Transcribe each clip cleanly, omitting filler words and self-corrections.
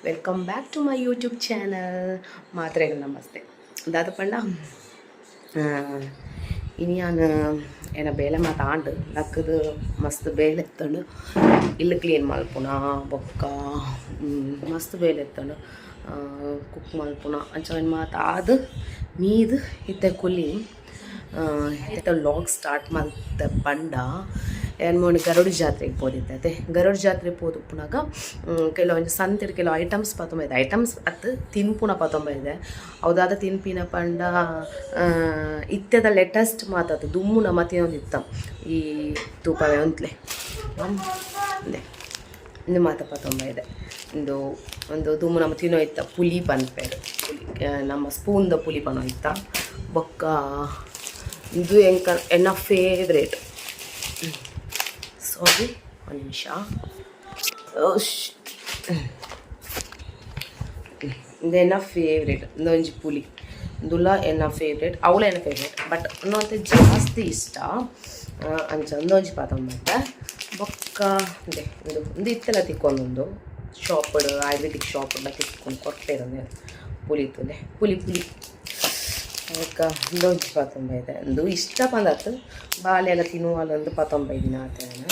Welcome back to my YouTube channel. ಮಾತ್ರೆಗಳು ನಮಸ್ತೆ ದಾದ ಪಂಡ ಇನಿ ನಾನು ಏನ ಬೇಲೆ ಮಾತಾಂಡು ನಕ್ಕದು ಮಸ್ತ್ ಬೇಲೆ ಎತ್ತಂಡು ಇಲ್ಲಿ ಕ್ಲೀನ್ ಮಲ್ಪುನ ಬೊಕ್ಕ ಮಸ್ತ್ ಬೇಲೆ ಎತ್ತಂಡು ಕುಕ್ ಮಲ್ಪುನ ಅಂಚ ಮಾತಾದು ಮೀದು ಇತ್ತೆ ಕುಲಿ ಇತ್ತ ಲಾಗ್ ಸ್ಟಾರ್ಟ್ ಮಾಡ್ತೆ ಪಂಡ ಏನು ಮಾಡಿ ಗರುಡ ಜಾತ್ರೆಗೆ ಪೋದಿದ್ದತೆ ಗರುಡ ಜಾತ್ರೆಗೆ ಪೋದುಪ್ಪುನಾಗ ಕೆಲವೊಂದು ಸಂತಿಡ್ ಕೆಲವು ಐಟಮ್ಸ್ ಪತ್ತೊಂಬೈದೆ ಐಟಮ್ಸ್ ಅತ್ತು ತಿನ್ಪುನ ಪತ್ತೊಂಬೈದೆ ಹೌದಾದ ತಿನ್ಪಿನ ಪಂಡ ಇತ್ತೆದ ಲೇಟೆಸ್ಟ್ ಮಾತಾತು ದುಮ್ಮುನ ಮತ್ತೊಂದು ಇತ್ತ ಈ ತೂಪವೇ ಒಂತ್ಲೆ ಅಂದೆ ಇಂದು ಮಾತ ಪತ್ತೊಂಬೈದೆ ಒಂದು ದುಮ್ಮು ನಮ್ಮ ತಿನ್ನೋ ಇತ್ತ ಪುಲಿ ಪನ್ಪೇರು ನಮ್ಮ ಸ್ಪೂನ್ದ ಪುಲಿ ಪನೋ ಇತ್ತ ಬೊಕ್ಕ ಇದು ಎನ್ನ ಫೇವ್ರೇಟ್ ಸಾರಿ ಒಂದು ನಿಮಿಷ ಇದು ಎನ್ನ ಫೇವ್ರೇಟ್ ಇಂದೊಂಜಿ ಪುಲಿ ಇಂದುಲ್ಲ ಎನ್ನ ಫೇವ್ರೇಟ್ ಅವಳ ಎನ್ನ ಫೇವ್ರೇಟ್ ಬಟ್ ಇನ್ನೊಂದು ಜಾಸ್ತಿ ಇಷ್ಟ ಅಂಚ ಒಂದೊಂಜಿ ಪಾತಂಬತ್ತೆ ಬೊಕ್ಕ ಇದೆ ಇದು ಇತ್ತೆಲ್ಲ ತಿಕ್ಕೊಂದೊಂದು ಶಾಪಡ್ ಆಯುರ್ವೇದಿಕ್ ಶಾಪಲ್ಲ ತಿಕ್ಕೊಂಡು ಕೊಡ್ತೇನೆ ಪುಲಿತುಲೆ ಪುಲಿ ಅದಕ್ಕೆ ಒಂದೊಂಜಿ ಪತ್ತೊಂಬೈದೆ ಒಂದು ಇಷ್ಟ ಬಂದತ್ತು ಬಾಳೆ ಎಲ್ಲ ತಿನ್ನುವಲ್ಲೊಂದು 15 ದಿನ ಆತೇನೆ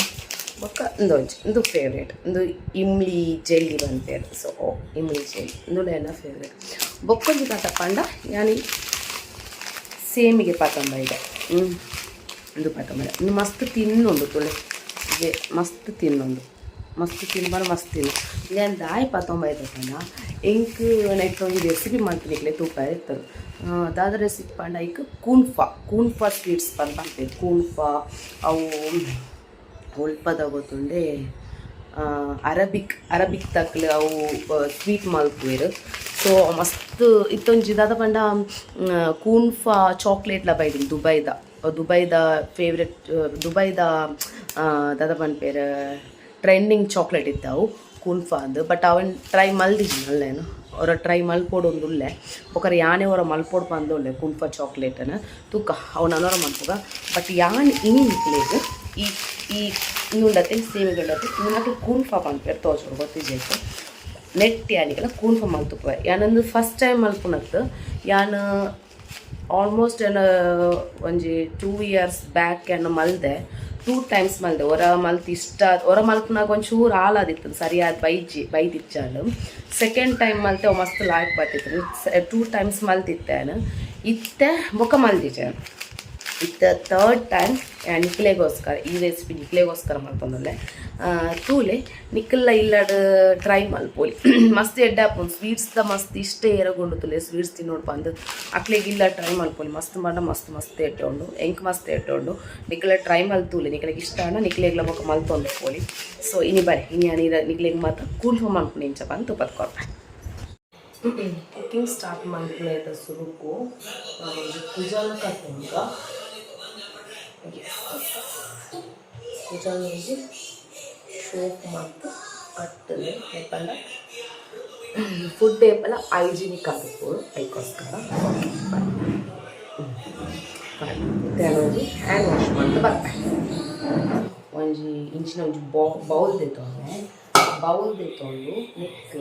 ಬೊಕ್ಕ ಒಂದು ಫೇವ್ರೇಟ್ ಒಂದು ಇಮ್ಲಿ ಜೆಲ್ಲಿ ಬಂತೇರು ಸೊ ಇಮ್ಲಿ ಜೆಲ್ಲಿ ಇಂದು ಎಲ್ಲ ಫೇವ್ರೇಟ್ ಬೊಕ್ಕೊಂದು ಕಥ ಪಂಡ ಯಾನಿ ಸೇಮಿಗೆ ಪತ್ತೊಂಬೈದೆ ಒಂದು ಪತ್ತೊಂಬೈದೆ ಇನ್ನು ಮಸ್ತ್ ತಿನ್ನೊಂದು ತುಳೆ ಇದೆ ಮಸ್ತ್ ತಿನ್ನೊಂದು ಮಸ್ತ್ ತಿನ್ಬಾರ್ದು ಮಸ್ತ್ ತಿನ್ನು ಏನು ದಾಯಿ ಪತ್ತೊಂಬೈದೆ ಪಂಡ ಎಂಕ್ ನೆಕ್ಸ್ಟ್ ಒಂದು ರೆಸಿಪಿ ಮಾಡ್ತೀನಿ ತೂಕ ಇರ್ತದೆ ಅದಾದ ರೆಸಿಪಿ ಪಂಡ ಈಗ ಕೂನ್ಫಾ ಸ್ವೀಟ್ಸ್ ಬಂದ್ಬರ್ತೇವೆ ಕೂನ್ಫಾ ಅವು ಒಳ್ಪದ ಗೊತ್ತುಂಡೆ ಅರಬಿಕ್ ತಕ್ಲು ಅವು ಸ್ವೀಟ್ ಮಲ್ಪುವೆರು ಸೊ ಮಸ್ತ್ ಇತ್ತೊಂಜಿದಾದ ಪಂಡ ಕೂನ್ಫಾ ಚಾಕ್ಲೇಟ್ಲ ಬೈದಿನಿ ದುಬೈದ ಫೇವ್ರೆಟ್ ದುಬೈದ ದಾದ ಪನ್ಪೇರು ಟ್ರೆಂಡಿಂಗ್ ಚಾಕ್ಲೇಟ್ ಇದ್ದವು ಕೂನ್ಫಾ ಅಂದು ಬಟ್ ಅವನ್ ಟ್ರೈ ಮಲ್ದಿದ್ದೀನಿ ಅಲ್ಲೇನು ಅವರ ಟ್ರೈ ಮಲ್ಪೋಡು ಒಂದು ಉಳ್ಳೆ ಒಕ್ಕರೆ ಯಾನೆ ಅವರ ಮಲ್ಪೋಡು ಬಂದೊಳ್ಳೆ ಕೂನ್ಫಾ ಚಾಕ್ಲೇಟನ್ನು ತೂಕ ಅವನ ಅನೋರ ಮಲ್ಪುಗ ಬಟ್ ಯಾನ್ ನಿಕ್ಲೇಗೆ ಈ ಉಂಡತೆ ಸೇಮಿಗಂಡತೆ ಇವನಕ್ಕೆ ಕೂನ್ಫಾ ಪಂಪೇರು ತೋಚೋಡು ಗೊತ್ತಿದ್ದೈತೆ ನೆಟ್ಟಿ ಯಾನಿಗೆಲ್ಲ ಕೂನ್ಫಾ ಮಲ್ತುಪ್ಪೆ ಯಾನಂದು ಫಸ್ಟ್ ಟೈಮ್ ಮಲ್ಪುನತ್ತು ಯಾನು ಆಲ್ಮೋಸ್ಟ್ ಏನು ಒಂಜಿ 2 years ಬ್ಯಾಕ್ ಏನು ಮಲ್ದೆ 2 times ಮಲ್ದೆ ಹೊರ ಮಲ್ತು ಇಷ್ಟ ಹೊರ ಮಲ್ಪನಾಗ ಒಂಚೂರು ಹಾಲಾದಿತ್ತು ಸರಿಯಾದ ಬೈದಿಚ್ಚಾಳು ಸೆಕೆಂಡ್ ಟೈಮ್ ಮಲ್ತೆ ಮಸ್ತ್ ಲಾಯ್ಕ್ ಬರ್ತಿತ್ತು 2 times ಮಲ್ತಿತ್ತೇನು ಇತ್ತೆ ಬೊಕ್ಕ ಮಲ್ದಿಚ್ಚೆ ಇತ್ತ ಥರ್ಡ್ ಟೈಮ್ ನಿಕ್ಲೆಗೋಸ್ಕರ ಈ ರೆಸಿಪಿ ನಿಕ್ಲೆಗೋಸ್ಕರ ಮಲ್ಪೊಂದೊಳ್ಳೆ ತೂಲೆ ನಿಕ್ಕಲ್ಲ ಇಲ್ಲಡ ಟ್ರೈ ಮಲ್ಪೋಲಿ ಮಸ್ತ್ ಎಡ್ಡಾಪುಂಡು ಸ್ವೀಟ್ಸ್ದ ಮಸ್ತ್ ಇಷ್ಟ ಏರಗೊಂಡು ತುಲೆ ಸ್ವೀಟ್ಸ್ ತಿನ್ನೋಡು ಬಂದು ಅಕ್ಲೆಗೆ ಇಲ್ಲ ಟ್ರೈ ಮಲ್ಪೋಲಿ ಮಸ್ತ್ ಮಾಡ ಮಸ್ತ್ ಎಟ್ಟೆ ಉಂಡು ಎಂಕ್ ಮಸ್ತ್ ಎಟ್ಟೆ ಉಂಡು ನಿಕ್ಕಲ ಟ್ರೈ ಮಲ್ತೂಲೆ ನಿಕ್ಕಲಿಗೆ ಇಷ್ಟ ಅಣ್ಣ ನಿಕ್ಲೆಗ್ಲ ಬೊಕ್ಕ ಮಲ್ತೊಂದು ಪೋಲಿ ಸೊ ಇನಿ ಬರೀ ಇನಿ ನೀರ ನಿಕ್ಲೆಗೆ ಮಾತ್ರ ಕೂಲ್ಫ ಮಲ್ಪುಂಡು ಇಂಚ ಬಂದು ತುಪ್ಪದ ಕೊಡ್ಬೆ ಕುಕಿಂಗ್ ಸ್ಟಾರ್ಟ್ ಮಲ್ಪುಲೇದ ಸುರುಕು ಕುಜಾಲ ಕಟ್ಟುಂಗ ಕುಜಾಲಲ್ಲಿ ಶೋಪ್ ಮತ್ತು ಕಟ್ಟಲೆ ಏಪಲ್ಲ ಫುಡ್ ಏಪಲ್ಲ ಹೈಜಿನಿಕ್ ಆಗಬೇಕು ಅದಕ್ಕೋಸ್ಕರ ಹ್ಯಾಂಡ್ ವಾಶ್ ಮಾಡ್ತಾ ಬರ್ತಾರೆ ಒಂಜಿ ಇಂಚಿನ ಒಂಜಿ ಬೌಲ್ ತೆತ್ತೊಂಡು ನೆಕ್ಸ್ಟ್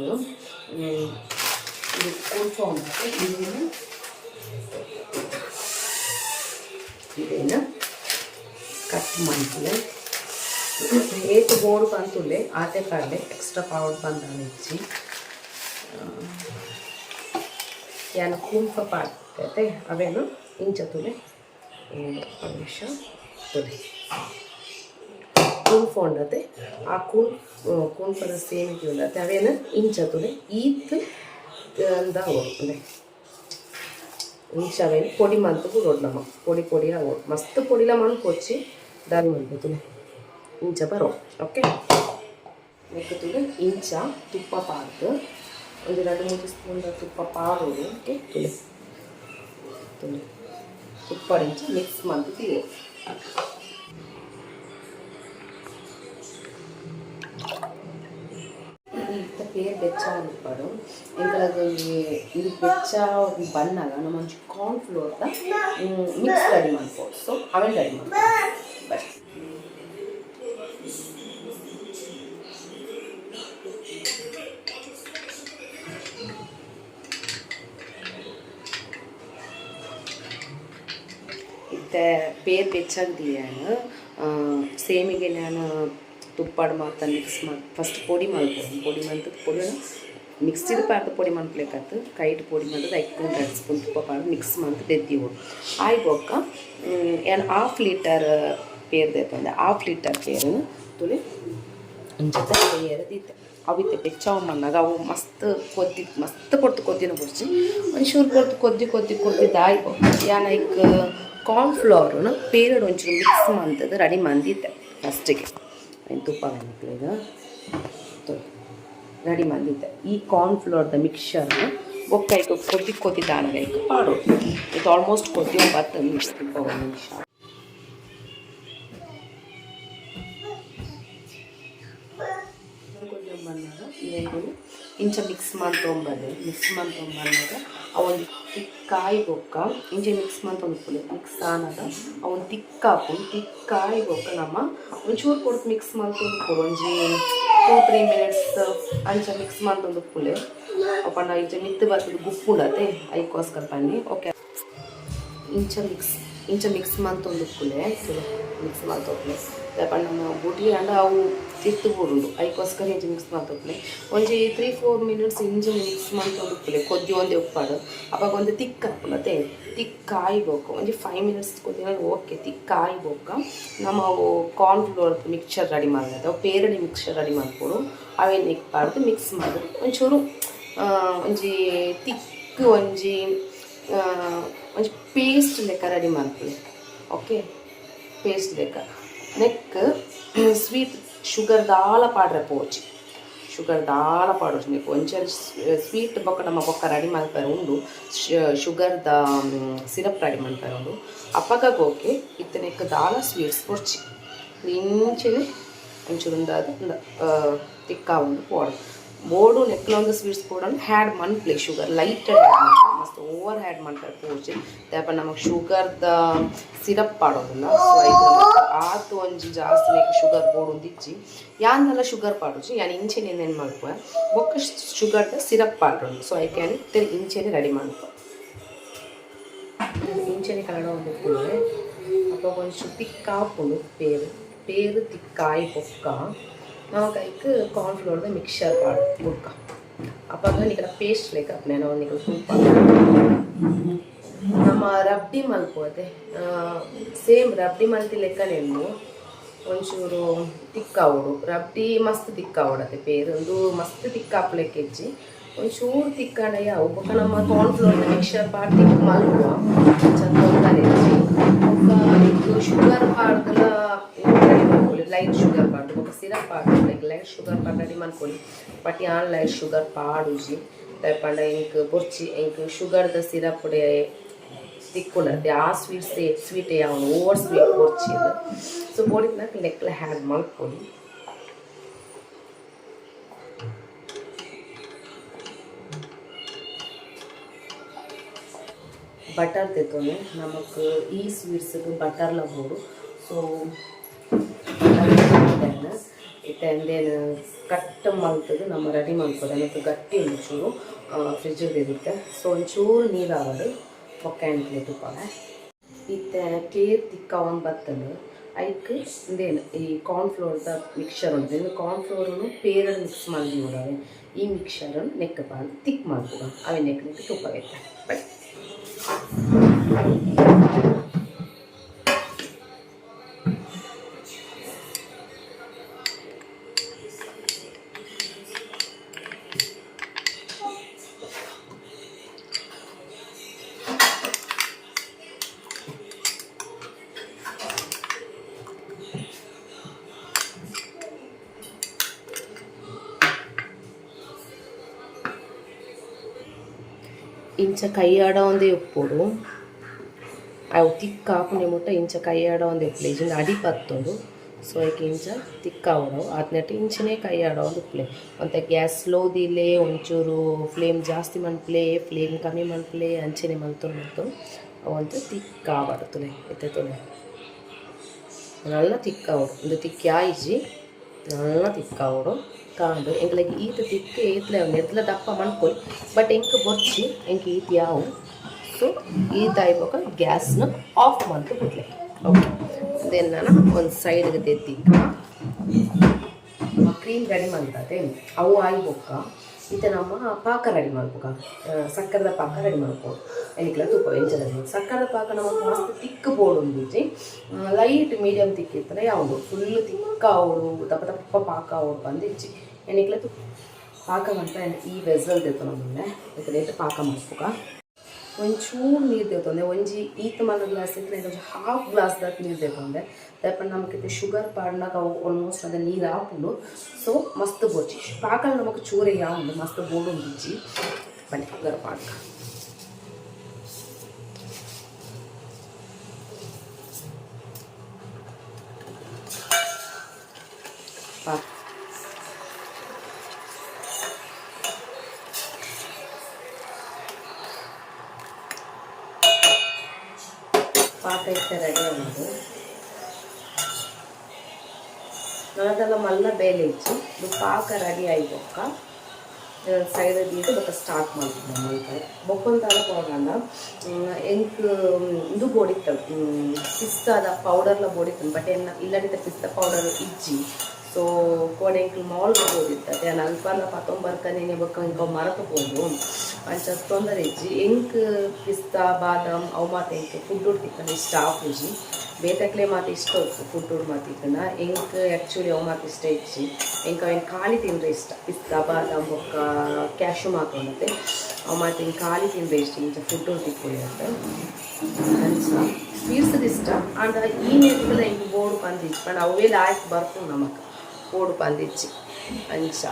ಇದು ಕೂಲ್ಫಾ ಉಂಟು ಇದೇನು ಕಟ್ ಮಾಡ್ತೀವಿ ಏತು ಬೋರ್ಡ್ ಬಂತುಳ್ಳೆ ಆತೆ ಕಾಡಲೆ ಎಕ್ಸ್ಟ್ರಾ ಪೌಡರ್ ಬಂದಾನೆ ಇಚ್ಚಿ ಯಾನು ಕೂನ್ಫ ಪಾಡ್ತೈತೆ ಅವೇನು ಇಂಚತುಲೆ ನಿಮಿಷ ತುಲೆ ಕೂನ್ಫ ಉಂಡತೆ ಆ ಕೂನ್ಫದ ಸೇಮಿಗೆ ಉಂಡತೆ ಅವೇನು ಇಂಚತುಲೆ ಈತ್ ಅಂದ ಅಂದರೆ ಇಂಚವೇನು పొడి మంతుకు రోడ్లమ్మ పొడిలా మస్తు పొడిలా మనం కొచ్చి దాని మలుపుతుంది ఇంಚ ಬರೋ ಓಕೆ ನೆಕ್ಕುತ್ತದೆ ಇಂಚ ತುಪ್ಪ ಪಾರ್ದು ಒಂದು 2-3 ಸ್ಪೂನ್ ತುಪ್ಪ ಪಾರೋದು ಓಕೆ ತುಳಿ ತುಪ್ಪ ಇಂಚ ಮಿಕ್ಸ್ ಮಾಡ್ತೀವಿ పేరు బెచ్చా అనుకోడు ఇంకా ఇది బెచ్చా బన్నాಗ ನಮ್ಮ ಒಂಚೂರು ಕಾರ್ನ್ ಫ್ಲೋರ್ ಮಿಕ್ಸ್ ರೆಡಿ ಮಾಡ್ಬೋದು ಸೊ ಅವೆಲ್ಲ ರೆಡಿ ಮಾಡ್ಬೋದು ಬಟ್ ಪೇರ್ ಬೆಚ್ಚಂದಿಯಾನು ಸೇಮಿಗೆ ನಾನು ತುಪ್ಪಾಡು ಮಾಡ್ತಾನೆ ಮಿಕ್ಸ್ ಮಾಡಿ ಫಸ್ಟ್ ಪೊಡಿ ಮಾಡ್ಬೋದು ಪೊಡಿ ಮಾಡಿದ ಪೊಡಿನ ಮಿಕ್ಸಿಡ್ ಪಾರ್ದು ಪೊಡಿ ಮಾಡ್ಲಿಕ್ಕತ್ತು ಕೈಟ್ ಪೊಡಿ ಮಾಡಿದ್ರೆ 2 ಸ್ಪೂನ್ ತುಪ್ಪ ಪಾಡು ಮಿಕ್ಸ್ ಮಾಡಿ ತೆತ್ತೀವಿ ಆಯ್ಬೋಕ್ಕ ಏನು 1/2 ಲೀಟರ್ ಪೇರ್ ದೇತಂದೆ 1/2 ಲೀಟರ್ ಪೇರನ್ನು ತುಳಿ ಇಂಚತೆ ಪೇರದಿತ್ತೆ ಅವಿತ್ತೆ ಬೆಚ್ಚವ ಮಣ್ಣಾಗ ಅವು ಮಸ್ತ್ ಕೊದ್ದಿನ ಬಿಡ್ಸಿ ಒಂಚೂರು ಕೊದ್ದಿದ್ದು ಆಯ್ಬೋ ಯಾನ ಈಗ ಕಾರ್ನ್ಫ್ಲವರ್ನ ಪೇರಡ್ ಒಂಚೂರು ಮಿಕ್ಸ್ ಮಾಡ್ತದೆ ರೆಡಿ ಮಂದಿತ್ತೆ ಫಸ್ಟಿಗೆ ತುಪ್ಪ ಈಗ ರೆಡಿ ಮಂದಿದ್ದೆ ಈ ಕಾರ್ನ್ಫ್ಲವರ್ದ ಮಿಕ್ಸ್ಚರ್ನ ಒಕ್ಕೈಕ ಕೊದ್ದಿದ್ದಾನಗೈಕ ಪಾಡು ಇದು ಆಲ್ಮೋಸ್ಟ್ ಕೊದ್ದಿ 10 ನಿಮಿಷ ತುಪ್ಪ 1 ನಿಮಿಷ ಇಂಚ ಮಿಕ್ಸ್ ಮಾಡ್ಕೊಂಬಂದಾಗ ಅವೊಂದು ತಿಕ್ಕಾಯಿ ಬೊಕ್ಕ ಇಂಚೆ ಮಿಕ್ಸ್ ಮಾಡ್ಕೊಂಡು ಮಿಕ್ಸ್ ಆನಾಗ ಅವನು ತಿಕ್ಕಾಯಿ ಬೊಕ್ಕ ನಮ್ಮ ಒಂಚೂರು ಕೊಡ್ತು ಮಿಕ್ಸ್ ಮಾಡ್ಕೊಂಡು ಒಂಜಿ 2-3 ಮಿನಿಟ್ಸ್ ಅಂಚ ಮಿಕ್ಸ್ ಮಾಡ್ಕೊಂಡು ಪುಲೆ ಅಪ್ಪಣ್ಣ ಇಂಚ ಮಿತ್ತು ಬರ್ತದೆ ಗುಪ್ಪು ಉಡತ್ತೆ ಅದಕ್ಕೋಸ್ಕರ ಬನ್ನಿ ಓಕೆ ಇಂಚ ಮಿಕ್ಸ್ ಮಾಡ್ಕೊಂಡು ಪುಲೆ ಮಿಕ್ಸ್ ಮಾಡ್ತೋಪ್ಲೆ ತಪ್ಪಣ್ಣ ನಮ್ಮ ಬುಟಿ ಅಂಡ ಅವು ತಿತ್ತು ಬಿಡುದು ಅದಕ್ಕೋಸ್ಕರ ಇಂಚೆ ಮಿಕ್ಸ್ ಮಾಡ್ತೋಪ್ಲೆ ಒಂಜಿ 3-4 ಮಿನಿಟ್ಸ್ ಇಂಚೆ ಮಿಕ್ಸ್ ಮಾಡ್ಕೊಂಡು ಪುಲೆ ಕೊದ್ದಿ ಒಂದೇ ಉಪ್ಪಾಡು ಅವಾಗ ಒಂದು ತಿಕ್ಕಾಪುಲತೆ ತಿಕ್ಕಾಯ್ಬೇಕು ಒಂಜಿ 5 ಮಿನಿಟ್ಸ್ ಕೊದ್ದಿನ ಓಕೆ ತಿಕ್ಕಾಯ್ಬೋಕ ನಮ್ಮ ಅವು ಕಾರ್ನ್ಫ್ಲವರ್ ಮಿಕ್ಸ್ಚರ್ ರೆಡಿ ಮಾಡಿದೆ ಅವು ಪೇರಡಿ ಮಿಕ್ಸ್ಚರ್ ರೆಡಿ ಮಾಡ್ಕೊಡು ಅವೇನು ಇಕ್ಬಾರ್ದು ಮಿಕ್ಸ್ ಮಾಡು ಒಂಚೂರು ಒಂಜಿ ತಿಕ್ಕು ಒಂಜಿ ಪೇಸ್ಟ್ ಲೆಕ್ಕ ರೆಡಿ ಮಾಡ್ಕೊಳ್ಳಿ ಓಕೆ ಪೇಸ್ಟ್ ಲೆಕ್ಕ ನೆಕ್ ಸ್ವೀಟ್ ಶುಗರ್ ದಾಲ ಪಾಡ್ರೆ ಪೋಚಿ నీకు కొంచెం ಸ್ವೀಟ್ ಬೊಕ್ಕ ನಮ್ಮ ಬೊಕ್ಕ ರೆಡಿ ಮಾಡ್ತಾರೆ ಉಂಡು ಶುಗರ್ದ ಸಿರಪ್ ರೆಡಿ ಮಾಡ್ತಾರೆ ಉಂಡು ಅಪ್ಪಗ ಓಕೆ ಇತ್ತನೆಕ್ ದಾಲ ಸ್ವೀಟ್ಸ್ ಪೊರ್ಚಿ ಇಂಚಿನ ಒಂಚೂರುಂದಾದ ತಿಕ್ಕ ಉಂಡು ಪೋಡು ಬೋರ್ಡು ನೆಕ್ಲ ಒಂದು ಸ್ವೀಟ್ಸ್ ಪೋಡನ್ನು ಹ್ಯಾಡ್ ಮನ್ಪ್ಲೆ ಶುಗರ್ ಲೈಟೆಡ್ ಹ್ಯಾಡ್ ಮಾಡ್ತಾರೆ ಮಸ್ತ್ ಓವರ್ ಹ್ಯಾಡ್ ಮಾಡ್ತಾರೆ ಪೋಚಿ ತೇಪ ನಮಗೆ ಶುಗರ್ದ ಸಿರಪ್ ಪಾಡೋದಿಲ್ಲ ಸೊ ಇದು ಆತು ಒಂಜಿ ಜಾಸ್ತಿ ನೆಕ್ ಶುಗರ್ ಬೋರ್ಡು ದಿಚ್ಚಿ ಯಾನೆಲ್ಲ ಶುಗರ್ ಪಾಡೋಚಿ ಯಾನು ಇಂಚೆನೆ ಏನು ಮಾಡ್ಕೊ ಬೊಕ್ಕ ಶುಗರ್ದ ಸಿರಪ್ ಪಾಡೋದು ಸೊ ಐ ಕ್ಯಾನ್ ಇಂಚೆನೆ ರೆಡಿ ಮಾಡ್ಕೊ ಇಂಚೆನೆ ಕನ್ನಡ ಒಂದು ಪುಳೆ ಅಪ್ಪ ಒಂಚು ತಿಕ್ಕಾಪುಡು ಪೇರು ತಿಕ್ಕಾಯಿ ಬೊಕ್ಕ ನಮಗೈಕ್ ಕಾರ್ನ್ಫ್ಲವರ್ದ ಮಿಕ್ಸ್ಚರ್ ಪಾಡು ಬೊಕ್ಕ ಅಪ್ಪಾಗ ನಿಕಲ ಪೇಸ್ಟ್ ಲೆಕ್ಕ ನಾನು ನಿಕಲ ತುಪ್ಪ ನಮ್ಮ ರಬ್ಡಿ ಮಲ್ಪೋದೆ ಸೇಮ್ ರಬ್ಡಿ ಮಲ್ತಿ ಲೆಕ್ಕನೆಲ್ಲು ಒಂಚೂರು ತಿಕ್ಕಾವಡು ರಬ್ಡಿ ಮಸ್ತ್ ತಿಕ್ಕಾವಡತೆ ಪೇರೊಂದು ಮಸ್ತ್ ತಿಕ್ಕಾಪ್ಲೆಕ್ಕೆ ಹೆಚ್ಚಿ ಒಂಚೂರು ತಿಕ್ಕಣಯ್ಯ ಅವು ಬೊಕ್ಕ ನಮ್ಮ ಕಾರ್ನ್ಫ್ಲವರ್ದ ಮಿಕ್ಸ್ಚರ್ ಪಾಡು ತಿಕ್ ಮಲ್ಪುವ ಚಂದ ಹೆಚ್ಚಿ ಬೊಕ್ಕ ಶುಗರ್ ಪಾಡ್ದಲ ಲೈಟ್ ಶುಗರ್ ಪಾಡು ಬೊಕ್ಕ ಸಿರಪ್ ಪಾಡು ಲೈಕ್ ಲೈಟ್ ಶುಗರ್ ಪಾಡು ರೆಡಿ ಮಾಡ್ಕೊಳ್ಳಿ ಬಟ್ ಯಾನ್ ಲೈಟ್ ಶುಗರ್ ಪಾಡುಜಿ ತಪ್ಪಂಡ ಇಂಕ್ ಬೊರ್ಚಿ ಇಂಕ್ ಶುಗರ್ದ ಸಿರಪ್ ತಿಕ್ಕೊಂಡದೆ ಆ ಸ್ವೀಟ್ ಯಾವನು ಓವರ್ ಸ್ವೀಟ್ ಬೊರ್ಚಿ ಸೊ ಬೋಡಿನಾಗ ಲೆಕ್ಕಲ ಹ್ಯಾಡ್ ಮಾಡ್ಕೊಳ್ಳಿ ಬಟರ್ ತೆತ್ತೊಂದು ನಮಗೆ ಈ ಸ್ವೀಟ್ಸ್ಗೆ ಬಟರ್ಲ ಬೋಡು ಸೊ ಇತ್ತಂದೇನು ಕಟ್ ಮಲ್ತದು ನಮ್ಮ ರೆಡಿ ಮಾಡ್ಕೋದು ಮತ್ತು ಗಟ್ಟಿ ಒಂಚೂರು ಫ್ರಿಜ್ಜಲ್ಲಿ ಇರುತ್ತೆ ಸೊ ಒಂಚೂರು ನೀರು ಆಗೋದು ಒಕ್ಕಾಂಟ್ಲೆ ತುಪ್ಪ ಇತ್ತ ಪೇರ್ ತಿಕ್ಕ ಒಂದು ಬತ್ತಲು ಅದಕ್ಕೆ ಇಂದೇನು ಈ ಕಾರ್ನ್ಫ್ಲವರ್ದ ಮಿಕ್ಸ್ಚರ್ ಉಂಟು ಕಾರ್ನ್ಫ್ಲವರನ್ನು ಪೇರನ್ನು ಮಿಕ್ಸ್ ಮಾಡಿ ನೋಡವೆ ಈ ಮಿಕ್ಸ್ಚರನ್ನು ನೆಕ್ ಪಾಡು ತಿಕ್ ಮಾಡ್ಕೊಡು ಅವೇ ನೆಕ್ ತುಪ್ಪ ಬೇಕು ಬೈ ಇಂಚ ಕೈಯಾಡ ಒಂದೇ ಉಪ್ಪುಡು ಅವು ತಿಕ್ಕಾಪುನೆ ಮುಟ್ಟ ಇಂಚ ಕೈಯಾಡ ಒಂದೇ ಉಪ್ಪಲೆ ಇಂಚ ಅಡಿ ಪತ್ತೊಂದು ಸೊ ಅದಕ್ಕೆ ಇಂಚ ತಿಕ್ಕಾವಡವು ಅದನ್ನಟ್ಟು ಇಂಚನೇ ಕೈಯಾಡ ಒಂದು ಉಪ್ಪಲೆ ಮತ್ತು ಗ್ಯಾಸ್ ಸ್ಲೋದಿಲ್ಲೇ ಒಂಚೂರು ಫ್ಲೇಮ್ ಜಾಸ್ತಿ ಮನ್ಪ್ಲೆ ಫ್ಲೇಮ್ ಕಮ್ಮಿ ಮನ್ಪ್ಲೆ ಅಂಚೆನೆ ಮಲ್ತು ಅವಂತ ತಿಕ್ಕಾವಡುತ್ತಲೆ ಎತ್ತೊಲೆ ನಲ್ಲ ತಿಕ್ಕಾವಡು ಒಂದು ತಿಕ್ಕಿ ಆಯಿಜಿ ನಲ್ಲ ತಿಕ್ಕಾವಡು ಕಾಂಡು ಎಂಕ್ಲೆಗ್ ಈತ ತಿಕ್ಕೆ ಈತಲೆ ನೆದ್ಲ ದಪ್ಪ ಮನ್ಕೊಯ್ ಬಟ್ ಎಂಕ್ ಬೊರ್ಚಿ ಎಂಕ್ ಈತ ಯಾವು ಸೊ ಈತ ಆಯ್ಬೇಕು ಗ್ಯಾಸ್ನ ಆಫ್ ಮಾಡ್ತು ಬಿಡ್ಲೆ ಓಕೆ ಇದನ್ನು ಒಂದು ಸೈಡ್ಗೆ ತೆತ್ತಿಕ್ಕ ಕ್ರೀಮ್ ರೆಡಿ ಮಾಡ್ತದೆ ಅವು ಆಯಿ ಬೊಕ್ಕ ಇದು ನಮ್ಮ ಪಾಕ ರೆಡಿ ಮಾಡ್ಬೇಕ ಸಕ್ಕರೆದ ಪಾಕ ರೆಡಿ ಮಾಡ್ಬೋದು ಎನಿಕ್ಲ ತುಪ್ಪ ವೆಂಚದಲ್ಲಿ ಸಕ್ಕರೆದ ಪಾಕ ನಮಗೆ ಮಸ್ತ್ ತಿಕ್ಕ ಬೋರ್ಡ್ ಒಂದಿಜ್ಜಿ ಲೈಟ್ ಮೀಡಿಯಮ್ ತಿಕ್ಕಿರ್ತಾರೆ ಯಾವುದು ಫುಲ್ ತಿಕ್ಕ ಅವಳು ದಪ್ಪ ದಪ್ಪ ಪಾಕ ಅವಳು ಬಂದಿಜ್ಜಿ ಎನಿಕ್ಲ ತುಪ್ಪ ಪಾಕ ಮಾಡ್ತಾ ಈ ವೆಸಲ್ ತೆತ್ತು ನಮ್ಮನ್ನೆ ಇದಕ್ಕೆ ಪಾಕ ಮಾಡ್ಬೇಕ ಒಂಚೂರು ನೀರು ತೆತ್ತೊಂದೆ ಒಂಜಿ ಈತ ಮಲ್ಲ ಗ್ಲಾಸ್ ಇದ್ರೆ ಒಂದು ಹಾಫ್ ಗ್ಲಾಸ್ ದಾಟ್ ನೀರು ತೆತ್ತೊಂದೆ ದಯಪಂಡ ನಮಗೆ ಶುಗರ್ ಪಾಡ್ನಾಗ ಆಲ್ಮೋಸ್ಟ್ ಅದ ನೀರು ಹಾಕೊಂಡು ಸೊ ಮಸ್ತ್ ಬೋಚಿ ಪಾಕಲ್ ನಮಗೆ ಚೂರೆ ಯಾವುದು ಮಸ್ತ್ ಬೋರ್ಡು ಒಂದಿಜ್ಜಿ ಬನ್ನಿ ಶುಗರ್ ಪಾಡ್ಕ ಪಾಕ ಪಾಕ ಇಟ್ಟು ರೆಡಿ ಆಗೋದು ನನಗೆಲ್ಲ ಮಲ್ಲ ಬೇಲೆ ಇಚ್ಚಿ ಇದು ಪಾಕ ರೆಡಿ ಆಯ್ಬೊಕ್ಕ ಸೈಡ್ ತೀಟು ಬೊಕ್ಕ ಸ್ಟಾರ್ಟ್ ಮಾಡ್ತೀನಿ ಮಲ್ಪೆ ಬೊಕ್ಕೊಂತಾಲ ಹೋಗಲ್ಲ ಎಂಕ್ ಇದು ಬೋಡಿತ್ತು ಪಿಸ್ತಾದ ಪೌಡರ್ಲ ಬೋಡಿತ್ತು ಬಟ್ ಇಲ್ಲಡಿತ ಪಿಸ್ತಾ ಪೌಡರ್ ಇಜ್ಜಿ ಸೊ ಕೋಡೆಂಕ್ಲು ಮಾಲ್ಗೆ ಹೋಗಿರ್ತದೆ ನಾನು ಅಲ್ಪಲ್ಲ ಪತ್ತೊಂಬರ್ಕನೇ ಬೊಕ್ಕ ಇಂಕ ಮರತಬೋದು ಅಂಚ ತೊಂದರೆ ಇಜ್ಜಿ ಎಂಕ್ ಪಿಸ್ತಾ ಬಾದಾಮ್ ಅವು ಮಾತು ಎಂಕ್ ಫುಡ್ ಉಡ್ತಿಕ್ಕನ ಇಷ್ಟ ಆಪುಜಿ ಬೇತಕ್ಲೆ ಮಾತು ಇಷ್ಟ ಹೋಗ್ತು ಫುಡ್ ಉಡ್ ಮಾತಿಕ್ಕನ ಎಂಕ್ ಆ್ಯಕ್ಚುಲಿ ಅವು ಮಾತು ಇಷ್ಟ ಇಜ್ಜಿ ಎಂಕ ಏನು ಖಾಲಿ ತಿಂದರೆ ಇಷ್ಟ ಪಿಸ್ತಾ ಬಾದಾಮ್ ಬೊಕ್ಕ ಕ್ಯಾಶು ಮಾತು ಅನ್ನತ್ತೆ ಅವು ಮಾತು ಹಿಂಗೆ ಖಾಲಿ ತಿಂದರೆ ಇಷ್ಟ ಇಂಚ ಫುಡ್ ಉಡ್ತಿಕ್ಕೊಳ್ಳುತ್ತೆ ಅಂಚ ಸ್ವೀಟ್ಸದು ಇಷ್ಟ ಅಂಡ ಈ ನೆಟ್ಟಿಗೆಲ್ಲ ಹಿಂಗೆ ಬೋರ್ಡು ಬಂದಿಚ್ಚಿ ಪಂಡ ಅವೇ ಲಾಯ್ಕ್ ಬರ್ತು ನಮಗೆ ಬೋರ್ಡು ಬಂದಿಚ್ಚಿ ಅಂಚ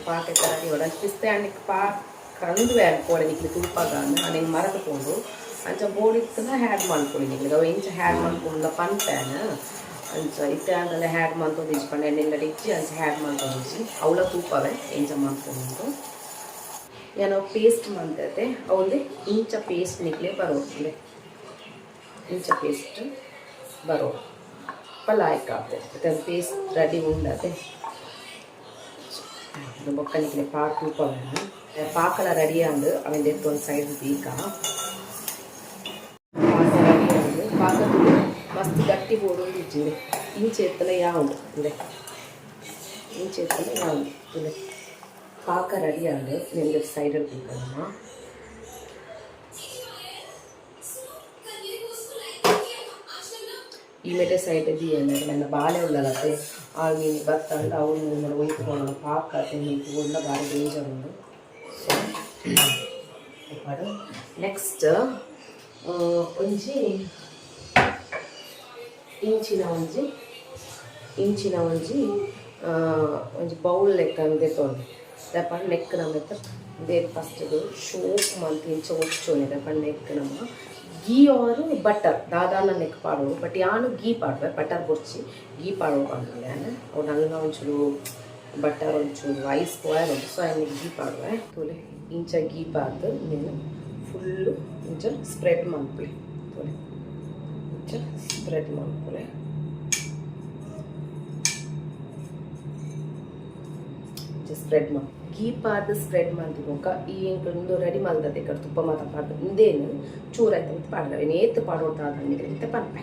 ಪಾಕೆಟ್ ರೆಡಿ ಹೊಡ ಪಿಸ್ತೆ ಹಣ್ಣಿಗೆ ಕಂದು ಕೋಡೆ ನಿಕ್ಲಿ ತುಪ್ಪಾಗ ನಾನು ಮರಕೊಂಡು ಅಂಚ ಬೋಡಿತ್ತನ ಹ್ಯಾಡ್ ಮಾಡ್ಕೊಳ್ಳಿ ನಿಕ್ಲಿಗೆ ಅವು ಇಂಚ ಹ್ಯಾಡ್ ಮಾಡ್ಕೊಂಡ ಪನ್ಪ್ಯಾನ ಅಂಚ ಇತ್ತೆ ಅಂತೆಲ್ಲ ಹ್ಯಾಡ್ ಮಾಡ್ಕೊಂಡು ಇಚ್ಕೊಂಡು ಎಣ್ಣೆಲ್ಲ ಇಚ್ಚಿ ಅಂಚ ಹ್ಯಾಡ್ ಮಾಡ್ಕೊಂಡು ಇಚ್ಚಿ ಅವಳ ತುಪ್ಪವೇ ಇಂಚ ಮಾಡ್ಕೊಂಡು ಏನೋ ಪೇಸ್ಟ್ ಮಾಡ್ತೈತೆ ಅವಳೇ ಇಂಚ ಪೇಸ್ಟ್ ನಿಕ್ಲೆ ಬರೋದು ಇಂಚ ಪೇಸ್ಟ್ ಬರೋ ಪಲಾಯ್ಕ ಆಗ್ತದೆ ಪೇಸ್ಟ್ ರೆಡಿ ಉಂಡತೆ ಬೊಕ್ಕನಿಗೆ ಪಾಕ ತೂಪವನ್ನು ಪಾಕಲ ರೆಡಿಯಾಂಡು ಅವನ್ ಎತ್ತು ಒಂದು ಸೈಡ್ ಬೀಕ ಪಾಕ ರೆಡಿಯಾಂಡು ಪಾಕ ತೂಳು ಮಸ್ತ್ ಗಟ್ಟಿ ಬೋಡು ಇಜ್ಜಿದೆ ಇಂಚೆ ಎತ್ತಲ ಯಾವುದು ಇದೆ ಇಂಚೆ ಎತ್ತಲ ಯಾವುದು ಇದೆ ಪಾಕ ರೆಡಿಯಾಂಡು ನಿಮಗೆ ಸೈಡಲ್ಲಿ ಬೀಕಮ್ಮ ಈ ಮೆಟೆ ಸೈಡ್ ದಿಯಲ್ಲ ನನ್ನ ಬಾಳೆ ಉಳ್ಳಲತ್ತೆ ಆ ಮೀನು ಬತ್ತಂಡು ಅವನು ನೋಡಿ ಒಯ್ದುಕೊಳ್ಳೋಣ ಪಾಕ ತಿನ್ನಿಟ್ಟು ಉಳ್ಳ ಭಾರಿ ಡೇಂಜರ್ ಉಂಡು ನೆಕ್ಸ್ಟ್ ಒಂಜಿ ಇಂಚಿನ ಒಂಜಿ ಬೌಲ್ ಲೆಕ್ಕ ತೆತ್ತೊಂಡು ದಪ್ಪ ನೆಕ್ ನಮ್ಮ ಇದೇ ಫಸ್ಟ್ದು ಶೋಪ್ ಮಂತ್ ಇಂಚ ಒಚ್ಚೋನೆ ದಪ್ಪ ನೆಕ್ ನಮ್ಮ ಗೀ ಆರು ಬಟರ್ ದಾದಾನ ನೆಕ್ ಪಾಡೋರು ಬಟ್ ಯಾನು ಗೀ ಪಾಡ್ವೆ ಬಟರ್ ಬೊರ್ಚಿ ಗೀ ಪಾಡೋರು ಅಂದ್ಮೇಲೆ ಅವು ನಂಗೆ ಒಂಚೂರು ಬಟರ್ ಒಂಚೂರು ಐಸ್ ಬಾಯಲ್ ಉಂಟು ಸೊ ಅದನ್ನ ಗೀ ಪಾಡುವೆ ತೋಲೆ ಇಂಚ ಗೀ ಪಾಡ್ದು ನೀನು ಫುಲ್ಲು ಇಂಚ ಸ್ಪ್ರೆಡ್ ಮಾಡ್ಕೊಳ್ಳಿ ತೋಲೆ ಇಂಚ ಸ್ಪ್ರೆಡ್ ಮಾಡ್ಕೊಳ್ಳಿ ಸ್ಪ್ರೆಡ್ ಮಾಡಿ ಗೀ ಪಾರ್ದು ಸ್ಪ್ರೆಡ್ ಮಾಡ್ತಿಗೋಕ ಈ ಒಂದು ರೆಡಿ ಮಾಡ್ದದೆ ಕಡೆ ತುಪ್ಪ ಮಾತ ಪಾಡ್ದು ಇಂದೇನು ಚೂರಾಯ್ತು ಅಂತ ಪಾಡ್ದವೆ ನೇತು ಪಾಡೋದಾದಂಗೆ ಅಂತ ಪನ್ಪೆ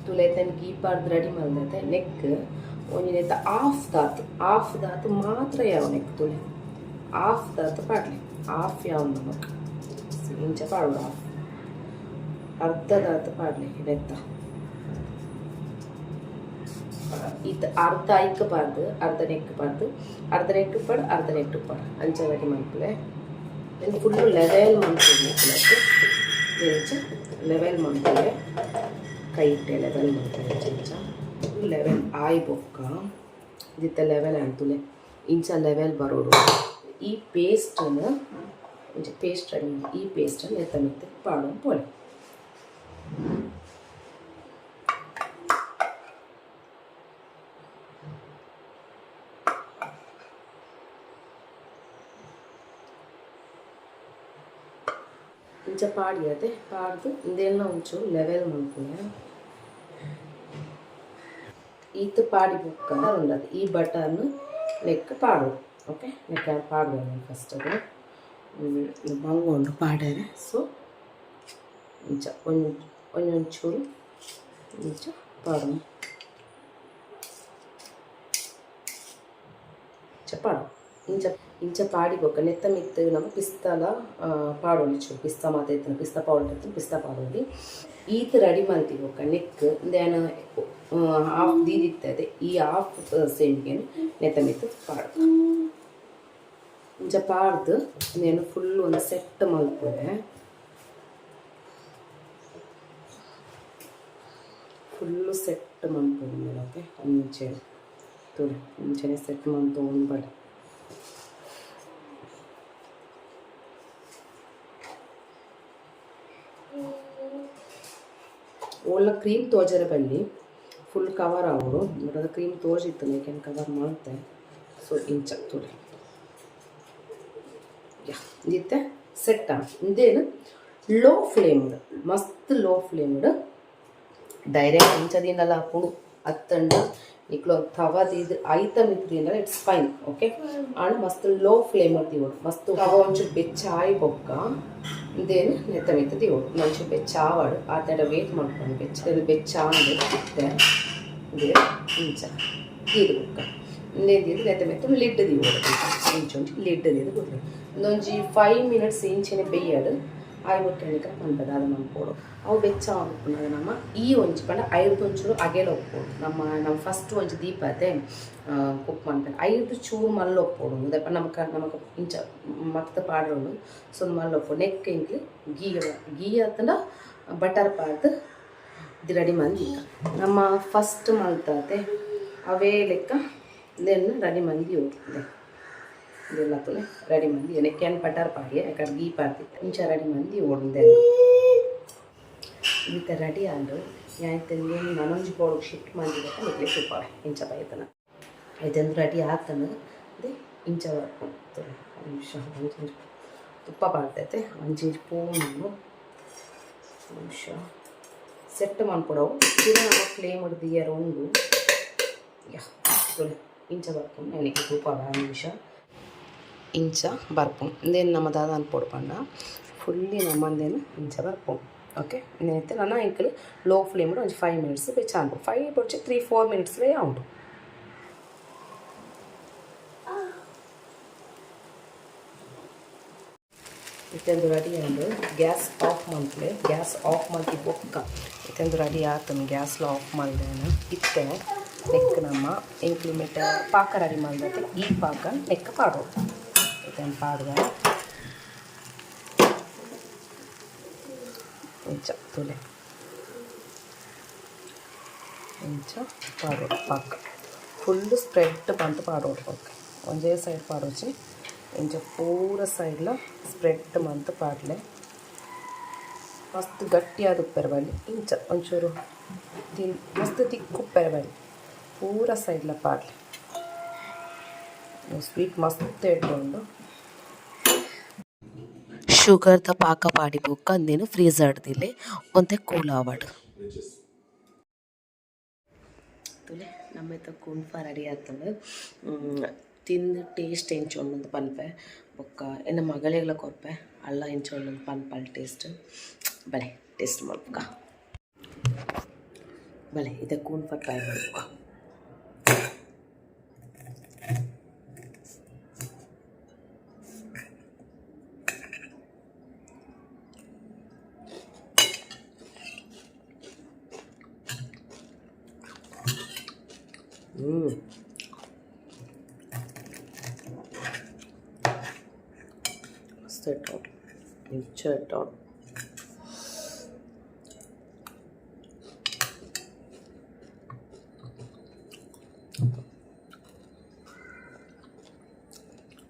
ತುಲೈತನ ಗೀ ಪಾರ್ದು ರೆಡಿ ಮಾಡ್ದತೆ ನೆಕ್ ಒಂದಿನೇತ ಆಫ್ ದಾತು ಮಾತ್ರ ಯಾವ ನೆಕ್ ತುಲೆ ಆಫ್ ದಾತು ಪಾಡ್ಲಿ ಆಫ್ ಯಾವ ನಮಗೆ ಇಂಚ ಪಾಡೋದು ಆಫ್ ಅರ್ಧ ದಾತು ಪಾಡ್ಲಿ ನೆತ್ತ ಇದು ಅರ್ಧ ಇಕ್ಕಬಾರ್ದು ಅರ್ಧ ನೆಕ್ಕಬಾರ್ದು ಅರ್ಧ ನೆಟ್ಟು ಪಾಡು ಅಂಚ ರೆಡಿ ಮಾಡ್ಕೊಳ್ಳೆ నేను ఫుల్ లెవెల్ ಮಾಡ್ಕೊಳ್ಳಿ ಇಂಚ ಲೆವೆಲ್ ಮಾಡ್ಕೊಳ್ಳೆ ಕೈ ಇಟ್ಟೆ ಲೆವೆಲ್ ಮಾಡ್ಕೊಳ್ಳೆ ಇಂಚ ಲೆವೆಲ್ ಆಯ್ ಬೊಕ್ಕ ಇದಿತ್ತ ಲೆವೆಲ್ ಅಂತುಲೆ ಇಂಚ ಲೆವೆಲ್ ಬರೋಡು ಈ ಪೇಸ್ಟನ್ನು ಇಂಚ ಪೇಸ್ಟ್ ರೆಡಿ ಮಾಡಿ ಈ ಪೇಸ್ಟನ್ನು ಎತ್ತ ಮೆತ್ತ ಪಾಡು ಪೋಲೆ ಇಂಚ ಪಾಡಿಯದೆ ಪಾಡ್ದು ಇಂದೆಲ್ಲ ಒಂಚೂರು ಲೆವೆಲ್ ಮಾಡ್ಕೊಳ್ಳೆ ಈತ ಪಾಡಿ ಬುಕ್ಕ ಉಂಡದು ಈ ಬಟನ್ ನೆಕ್ ಪಾಡೋದು ಓಕೆ ನೆಕ್ ಪಾಡುವ ಫಸ್ಟ್ ಅದು ಮಂಗೊಂಡು ಪಾಡ್ಯಾರೆ ಸೊ ಇಂಚ ಒಂಚೂರು ಇಂಚ ಪಾಡು పాడు ఇంచ పాడిపోక నెత్త మిత్తు ನಮ್ಮ ಪಿಸ್ತಾಲ ಪಾಡೋಲಿ ಚೂರು ಪಿಸ್ತಾ ಮಾತೈತನ ಪಿಸ್ತಾ ಪೌಡರ್ ಐತನ ಪಿಸ್ತಾ ಪಾಡೋಲಿ ಈತ ರೆಡಿ ಮಾಡ್ತೀವಕ್ಕ ನೆಕ್ ದೇನ ಹಾಫ್ ದೀದಿತ್ತದೆ ಈ ಹಾಫ್ ಸೆಂಟ್ಗೆ ನೆತ್ತ ಮಿತ್ತು ಪಾಡು ಇಂಚ ಪಾಡ್ದು నేను ಫುಲ್ ಒಂದು ಸೆಟ್ ಮಲ್ಪೊಡೆ ಫುಲ್ಲು ಸೆಟ್ ಮಲ್ಪೊಡೆ ಓಕೆ ಇಂಚೆ ತುಳಿ ಇಂಚನೆ ಸೆಟ್ ಮಂತು ಉಂಬಡ ಒಳ್ಳೆ ಕ್ರೀಮ್ ತೋಜರೆ ಬಲ್ಲಿ ಫುಲ್ ಕವರ್ ಅವರು ಅದು ಕ್ರೀಮ್ ತೋಜಿತ್ತು ಏಕೆಂದು ಕವರ್ ಮಾಡುತ್ತೆ ಸೊ ಇಂಚ ತುಳಿ ಯಾ ಇತ್ತೆ ಸೆಟ್ ಇದೇನು ಲೋ ಫ್ಲೇಮ್ಡ್ ಮಸ್ತ್ ಲೋ ಫ್ಲೇಮ್ಡ್ ಡೈರೆಕ್ಟ್ ಇಂಚದಿಂದಲ್ಲ ಹಾಕೊಂಡು ಹತ್ತಂಡು ಇಕ್ಲೋ ತವ ಇದು ಐತಮ್ ಇದ್ರಿಂದ ಇಟ್ಸ್ ಫೈನ್ ಓಕೆ ಆಣ ಮಸ್ತ್ ಲೋ ಫ್ಲೇಮ್ ತೀವೋಡು ಮಸ್ತ್ ತವ ಒಂಚೂರು ಬೆಚ್ಚಾಯಿ ಬೊಕ್ಕ ಇದೇನು ನೆತ್ತ ಮೆತ್ತ ತೀವೋಡು ಒಂಚೂರು ಬೆಚ್ಚಾವಾಡು ಆ ತಡ ವೇಟ್ ಮಾಡ್ಕೊಂಡು ಅದು ಬೆಚ್ಚಾಂಡು ಇತ್ತೆ ಇದೇ ಇಂಚ ತೀದು ಬೊಕ್ಕ ಇಂದೇನು ನೆತ್ತ ಮೆತ್ತ ಲಿಡ್ ತೀವೋಡು ಇಂಚೊಂಚು ಲಿಡ್ ತೀದು ಕೊಡ್ರಿ ಒಂದೊಂಜಿ 5 minutes ಇಂಚಿನ ಬೇಯಡು ಆಯ್ ಒಟ್ಟಣಿಕ ಪಂಪದ ಅದು ಮನ್ಪೋಡು ಅವು ಬೆಚ್ಚ ಹಾಕ್ಕೊಂಡು ನಮ್ಮ ಈ ಒಂಚು ಪಂಡ ಒಂಚೂರು ಅಗೆಲ ಒಪ್ಪೋಡು ನಮ್ಮ ಫಸ್ಟ್ ಒಂಚು ದೀಪ ಅದೇ ಕುಕ್ ಮಾಡ್ತಾರೆ 5 ಚೂರು ಮಲ್ಲ ಒಪ್ಪೋಡು ಉದಪ್ಪ ನಮಕ್ ಇಂಚ ಮತ್ತ ಪಾಡ್ರೋಡು ಸೊ ಮಲ್ಲ ಒಪ್ಪೋಡು ನೆಕ್ ಇಂಕ್ಲಿ ಗೀ ಅತ್ತಂಡ ಬಟರ್ ಪಾಡ್ದು ಇದು ರೆಡಿ ಮಂದಿ ನಮ್ಮ ಫಸ್ಟ್ ಮಲ್ತತೆ ಅವೇ ಲೆಕ್ಕ ಇದನ್ನು ರೆಡಿ ಮಂದಿ ಹೋಗ್ತದೆ ಇದೆಲ್ಲ ತುಲೆ ರೆಡಿ ಮಂದಿ ನೆಕ್ಕೆನ್ ಬಟರ್ ಪಾಡಿ ಯಾಕಂದ್ರೆ ಗೀ ಪಾಡ್ತಿತ್ತು ಇಂಚ ರೆಡಿ ಮಂದಿ ಓಡಿದೆ ಇಂಥ ರೆಡಿ ಆಂಡು ಆಯ್ತು ಏನು ನನೊಂಜಿ ಪೌಡರ್ ಶಿಫ್ಟ್ ಮಾಡಿದಕ್ಕೆ ನಿಕ್ಲೆ ತುಪ್ಪ ಇಂಚ ಬೈತನ ಆಯ್ತಂದು ರೆಡಿ ಆತನ ಅದೇ ಇಂಚ ಬರ್ಕೊಂಡು ನಿಮಿಷ ಒಂಚೂರು ತುಪ್ಪ ಬಾಳ್ತೈತೆ ಒಂಚೂರು ಪೂನು ನಿಮಿಷ ಸೆಟ್ ಮಾಡ್ಕೊಡವು ಇದು ನಮ್ಮ ಫ್ಲೇಮ್ ಹಿಡ್ದು ರೌಂಡು ಯಾ ಇಂಚ ಬರ್ಕೊಂಡು ನನಗೆ ತುಪ್ಪ ನಿಮಿಷ ಇಂಚ ಬರ್ಪುಂ ಇಂದೇನು ನಮ್ಮದಾದ ಅನ್ಪೋಡು ಪಂಡ ಫುಲ್ಲಿ ನಮ್ಮಂದೇನು ಇಂಚ ಬರ್ಪುಂ ಓಕೆ ಇನ್ನೈತೆ ನಾನು ಇಂಕಲು ಲೋ ಫ್ಲೇಮ್ ಒಂದು 5 minutes ಬೆಚ್ಚ ಅನ್ಪು 5 ಬೊಚ್ಚೆ 3-4 minutes ಉಂಟು ಇತ್ತಂದು ರೆಡಿ ಆಂಡು ಗ್ಯಾಸ್ ಆಫ್ ಮಾಡ್ಲೆ ಗ್ಯಾಸ್ ಆಫ್ ಮಾಡಿ ಬೊಕ್ಕ ಇತ್ತಂದು ರೆಡಿ ಆತನು ಗ್ಯಾಸ್ಲ ಆಫ್ ಮಾಡ್ದೇನು ಇತ್ತೆ ನೆಕ್ ನಮ್ಮ ಇಂಕ್ಲಿಮೆಂಟ್ ಪಾಕ ರೆಡಿ ಮಾಡಿದಕ್ಕೆ ಈ ಪಾಕ ನೆಕ್ ಪಾಡೋದು ಇದನ್ನು ಪಾಡ್ದ ಇಂಚ ತುಲೆ ಇಂಚ ಪಾಡೋದು ಪಾಕ ಫುಲ್ಲು ಸ್ಪ್ರೆಡ್ ಬಂತು ಪಾಡೋದು ಓಕೆ ಒಂದೇ ಸೈಡ್ ಪಾಡೋಚಿ ಇಂಚ ಪೂರ ಸೈಡ್ಲ ಸ್ಪ್ರೆಡ್ ಮಂತ್ ಪಾಡ್ಲೆ ಮಸ್ತ್ ಗಟ್ಟಿಯಾದ ಉಪ್ಪೆರಬಲ್ಲಿ ಇಂಚ ಒಂಚೂರು ಮಸ್ತ್ ತಿಕ್ಕು ಉಪ್ಪೆರಬಲ್ಲಿ ಪೂರ ಸೈಡ್ಲ ಪಾಡ್ಲೆ ಸ್ವೀಟ್ ಮಸ್ತ್ ಇಟ್ಕೊಂಡು ಶುಗರ್ದ ಪಾಕ ಪಾಡಿ ಬೊಕ್ಕ ಅಂದೇನು ಫ್ರೀಝರ್ ದಿಲೆ ಒಂದೇ ಕೂಲ್ ಆವಾಡು ತುಲೆ ನಮ್ಮೆತ್ತ ಕುಂಫ ರೆಡಿ ಆಗ್ತದೆ ತಿಂದು ಟೇಸ್ಟ್ ಎಂಚೊಂದು ಪನ್ಪೆ ಬೊಕ್ಕ ಎನ್ನ ಮಗಳೆಲ್ಲ ಕೊರ್ಪೆ ಅಲ್ಲ ಎಂಚೊಂದು ಪನ್ಪಲ್ ಟೇಸ್ಟ್ ಬಲೆ ಟೇಸ್ಟ್ ಮಾಡ್ಬೇಕ ಬಲೆ ಇದೆ ಕುಂಫ ಟ್ರೈ ಮಾಡ್ಬೇಕ ಮಸ್ತ್ ಇಟ್ಟೋಡು ಇಂಚ ಇಟ್ಟೋಡು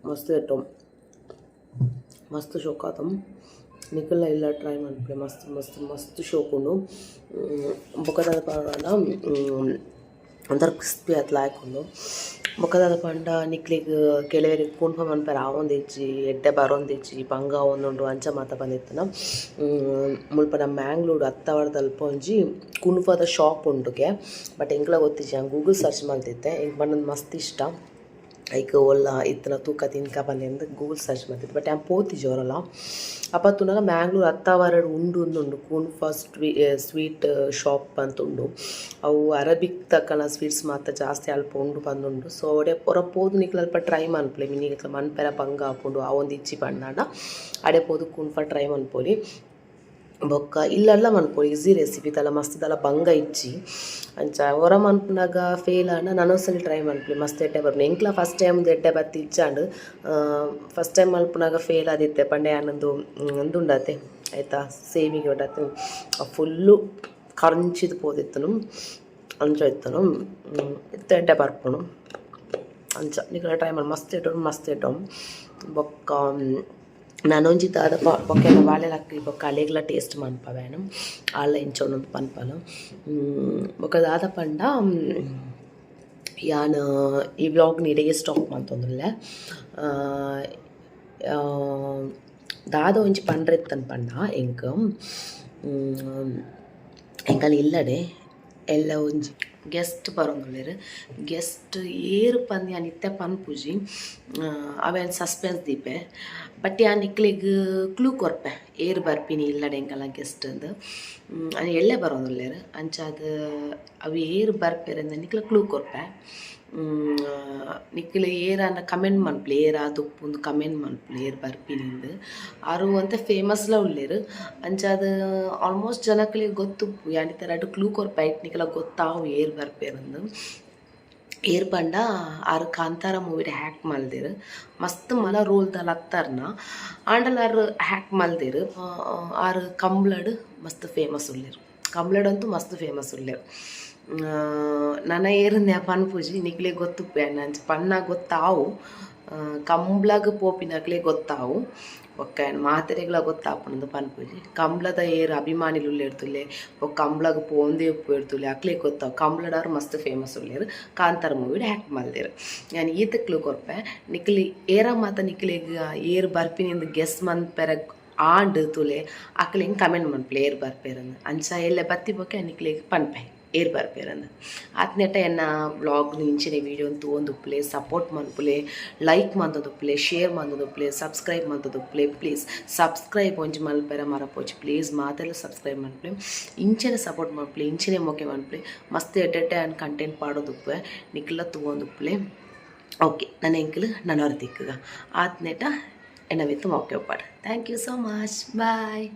ಮಸ್ತ್ ಇಟ್ಟು ಮಸ್ತ್ ಶೋಕಾತಂ ನಿಖಲ್ಲ ಇಲ್ಲ ಟ್ರೈ ಮಾಡ್ಬಿಡಿ ಮಸ್ತ್ ಮಸ್ತ್ ಮಸ್ತ್ ಶೋಕೊಂಡು ಬೊಕ್ಕದ ಪಾಡ ಒಂಥರ ಕ್ರಿಸ್ಪಿ ಅತ್ಲ ಹಾಕೊಂಡು ಬೊಕ್ಕದ ಪಂಡ ನಿಕ್ಲಿಗೆ ಕೆಲವರಿಗೆ ಕುಂಫ ಮನ್ಪರ ಆವೊಂದಿಜ್ಜಿ ಎಡ್ಡೆ ಬರೊಂದಿಜ್ಜಿ ಪಂಗ ಒಂದುಂಡು ಅಂಚ ಮಾತ ಬಂದಿತ್ತನ ಮುಲ್ಪ ನಮ್ಮ ಮ್ಯಾಂಗ್ಳೂರು ಹತ್ತವರದಲ್ಪ ಒಂಜಿ ಕುಂಫದ ಶಾಪ್ ಉಂಡುಗೆ ಬಟ್ ಎಂಕ್ಲ ಗೊತ್ತಿಜ್ಜಿ ನಾನು ಗೂಗಲ್ ಸರ್ಚ್ ಮಾಡ್ತಿದ್ದೆ ಎಂಕ್ ಬಂದದ್ದು ಮಸ್ತ್ ಇಷ್ಟ ಐಕ್ ಒಲ್ಲ ಇತ್ತನ ತೂಕ ತಿನ್ಕ ಬಂದೆಂದು ಗೂಗಲ್ ಸರ್ಚ್ ಮಾಡ್ತಿದ್ದೆ ಬಟ್ ಪೋತಿ ಜೋರಲ್ಲ ಅಪ್ಪ ತುನಾಗ ಮ್ಯಾಂಗ್ಳೂರ್ ಅತ್ತಾವರಡು ಉಂಡು ಕೂನ್ಫಾ ಸ್ವೀಟ್ ಶಾಪ್ ಅಂತ ಉಂಡು ಅವು ಅರಬಿಕ್ ತಕ್ಕನ ಸ್ವೀಟ್ಸ್ ಮಾತ್ರ ಜಾಸ್ತಿ ಅಲ್ಪ ಉಂಡು ಬಂದುಂಡು ಸೊ ಅಡೆ ಪೊರ ಪೋದು ನಿಕ್ಲು ಅಲ್ಪ ಟ್ರೈ ಮನ್ಪುಲೆ ಮಿನಿಗೆ ಮನ್ಪೆರ ಬಂಗ ಹಾಕೊಂಡು ಆ ಒಂದು ಇಚ್ಚಿ ಪಂಡಾಂಡ ಅಡೆ ಪೋದು ಕೂನ್ಫಾ ಟ್ರೈ ಮನ್ಪೊಲಿ ಬೊಕ್ಕ ಇಲ್ಲೆಲ್ಲ ಮನ್ಪೊಲಿ ಈಸಿ ರೆಸಿಪಿ ತಲ ಮಸ್ತ್ ತಲ ಬಂಗ ಇಚ್ಚಿ ಅಂಚ ಹೊರ ಮನ್ಪುನಾಗ ಫೇಲ್ ಆಂಡ ನನಸಲಿ ಟ್ರೈ ಮನ್ಪುಲಿ ಮಸ್ತ್ ಎಡ್ಡೆ ಬರ್ಪುನ ಎಂಕ್ಲ ಫಸ್ಟ್ ಟೈಮ್ ಎಡ್ಡೆ ಬತ್ತಿ ಇಚ್ಚಾಂಡು ಫಸ್ಟ್ ಟೈಮ್ ಮಲ್ಪುನಾಗ ಫೇಲ್ ಆದಿತ್ತೆ ಪಂಡೆ ಅನ್ನೊಂದು ಉಂಡತೆ ಆಯಿತಾ ಸೇಮಿಗೆ ಉಂಡತೆ ಫುಲ್ಲು ಕರಂಚಿದು ಪೋದಿತ್ತನು ಅಂಚ ಇತ್ತನು ಇತ್ತ ಎಡ್ಡೆ ಬರ್ಪುನು ಅಂಚ ನಿಕಲ ಟ್ರೈ ಮಾಡಿ ಮಸ್ತ್ ಇಟ್ಟು ಬೊಕ್ಕ ನಾನೊಂಜಿ ದಾದ ಬೊಕ್ಕೆಲ್ಲ ಬಾಳೆಲ ಹಾಕಿ ಬೊಕ್ಕ ಅಲೆಗ್ಲ ಟೇಸ್ಟ್ ಮನ್ಪವೇನು ಆಳ ಇಂಚೊಂದು ಪನ್ಪನು ಬೊಕ್ಕ ದಾದ ಪಂಡ ಯಾನ್ ಈ ವ್ಲಾಗ್ನ ಇಡೆಗೆ ಸ್ಟಾಪ್ ಮಂತೊಂದುಲ್ಲೆ ದಾದ ಒಂಜಿ ಪಂಡ್ರೆತ್ತನ್ ಪಂಡ ಎಂಕಲ್ ಇಲ್ಲಡೆ ಎಲ್ಲ ಒಂಜಿ ಗೆಸ್ಟ್ ಬರೋಂದುಲ್ಲೆರ್ ಗೆಸ್ಟ್ ಏರು ಪಂದ್ ಯಾನ್ ಇತ್ತೆ ಪನ್ಪುಜಿ ಅವೇನು ಸಸ್ಪೆನ್ಸ್ ದೀಪೆ ಬಟ್ ಯಾನ್ ನಿಕ್ಲಿಗ್ ಕ್ಲೂ ಕೊರ್ಪೆ ಏರು ಬರ್ಪಿನಿ ಇಲ್ಲಡೆ ಎಂಕಲ್ಲ ಗೆಸ್ಟ್ ಅಂದು ಅದು ಎಳ್ಳೆ ಬರೋಂದುಲ್ಲೆರ್ ಅಂಚಾದ ಅವು ಏರು ಬರ್ಪೆರಂದ ನಿಕ್ಲ ಕ್ಲೂ ಕೊರ್ಪೆ ನಿಕ್ಲೆ ಏರಾನ ಕಮೆಂಟ್ ಮನ್ಪುಲೆ ಏರ ತುಪ್ಪುಂದು ಕಮೆಂಟ್ ಮನ್ಪುಲೆ ಏರ್ ಬರ್ಪಿನಿಂದು ಆರು ಅಂತ ಫೇಮಸ್ಲ ಉಳ್ಳೇರು ಅಂಚಾದ ಆಲ್ಮೋಸ್ಟ್ ಜನಕ್ಲೆ ಗೊತ್ತುಪ್ಪು ಯಾನಿತರ ಅಡು ಕ್ಲೂ ಕೊರ್ಪೈಟ್ ನಿಕ್ಲ ಗೊತ್ತಾವು ಏರ್ ಬರ್ಪೇರಂದು ಏರ್ ಪಂಡ ಆರು ಕಾಂತಾರ ಮೂವಿಡ್ ಹ್ಯಾಕ್ ಮಲ್ದೆರ್ ಮಸ್ತ್ ಮಲ ರೋಲ್ ತಲ ಅತ್ತಾರ್ನ ಆಂಡಲ ಆರು ಹ್ಯಾಕ್ ಮಲ್ದೆರ್ ಆರು ಕಂಬ್ಳಡ್ ಮಸ್ತ್ ಫೇಮಸ್ ಉಳ್ಳೇರು ಕಂಬ್ಳಡ್ ಅಂತೂ ಮಸ್ತ್ ಫೇಮಸ್ ಉಳ್ಳೇರು ನನ್ನ ಏರನ್ನೆ ಪನ್ಪುಜಿ ನಿಕ್ಲೆ ಗೊತ್ತುಪ್ಪೆ ಅಂಚ ಪನ್ನ ಗೊತ್ತಾವು ಕಂಬ್ಳಗ್ ಪೋಪಿನಕ್ಲೆ ಗೊತ್ತಾವು ಒಕ್ಕ ಮಾತೆರೆಗ್ಲ ಗೊತ್ತಾಪುಂಡು ಪನ್ಪುಜಿ ಕಂಬ್ಳದ ಏರು ಅಭಿಮಾನಿಲು ಉಳ್ಳೇರ್ತುಲೆ ಒಕ್ಕ ಕಂಬ್ಳಗ್ ಪೋಂದೆ ಉಪ್ಪು ಇರ್ತುಲೆ ಅಕ್ಲೆ ಗೊತ್ತಾವು ಕಂಬ್ಳಡಾರು ಮಸ್ತ್ ಫೇಮಸ್ ಉಳ್ಳೇರು ಕಾಂತಾರ ಮೂವಿಡ್ ಹ್ಯಾಕ್ ಮಲ್ದೆರ್ ನಾನು ಈತಕ್ಲು ಕೊರ್ಪೆ ನಿಕ್ಲಿ ಏರ ಮಾತ ನಿಕ್ಲೆಗ್ ಏರು ಬರ್ಪಿನಿಂದ ಗೆಸ್ ಮನ್ಪೆರ ಆಂಡ್ ತುಲೆ ಅಕ್ಲೆ ಕಮೆಂಟ್ ಮನ್ಪುಲೆ ಏರ್ ಬರ್ಪೇರಂದು ಅಂಚ ಎಲ್ಲೆ ಬತ್ತಿ ಬೊಕ್ಕೆ ನಿಕ್ಲೆಗ್ ಪನ್ಪೆ ಏರ್ ಬರ್ಪೇರಂದು ಆತ್ನೆಟ ಎನ್ನ ವ್ಲಾಗ್ನು ಇಂಚಿನ ವೀಡಿಯೋ ತೂವೊಂದುಪ್ಪುಲೆ ಸಪೋರ್ಟ್ ಮನ್ಪುಲೆ ಲೈಕ್ ಮಂತೊಂದುಪ್ಪುಲೆ ಶೇರ್ ಮಂತೊಂದುಪ್ಪುಲೆ ಸಬ್ಸ್ಕ್ರೈಬ್ ಮಂತೊಂದುಪ್ಪುಲೆ ಪ್ಲೀಸ್ ಸಬ್ಸ್ಕ್ರೈಬ್ ಒಂಜಿ ಮಲ್ಪೆರ ಮರಪೋಚಿ ಪ್ಲೀಸ್ ಮಾತೆಲ್ಲ ಸಬ್ಸ್ಕ್ರೈಬ್ ಮನ್ಪುಲೆ ಇಂಚನೆ ಸಪೋರ್ಟ್ ಮನ್ಪುಲೆ ಇಂಚನೆ ಮೊಕ್ಕೆ ಮನ್ಪುಲೆ ಮಸ್ತ್ ಎಡ್ಡೆ ಆ್ಯಂಡ್ ಕಂಟೆಂಟ್ ಪಾಡೋದುಪ್ಪೆ ನಿಕ್ಲ ತೂವೊಂದುಪ್ಪುಲೆ ಓಕೆ ನನ್ನ ಎಂಕಲ್ ನನ್ನ ಹೊರತಿಕ್ಕಗ ಆತ್ನೆಟ ಎನ್ನ ವಿತ್ತು ಮೊಕ್ಕೆ ಒಪ್ಪಾಡು thank you so much bye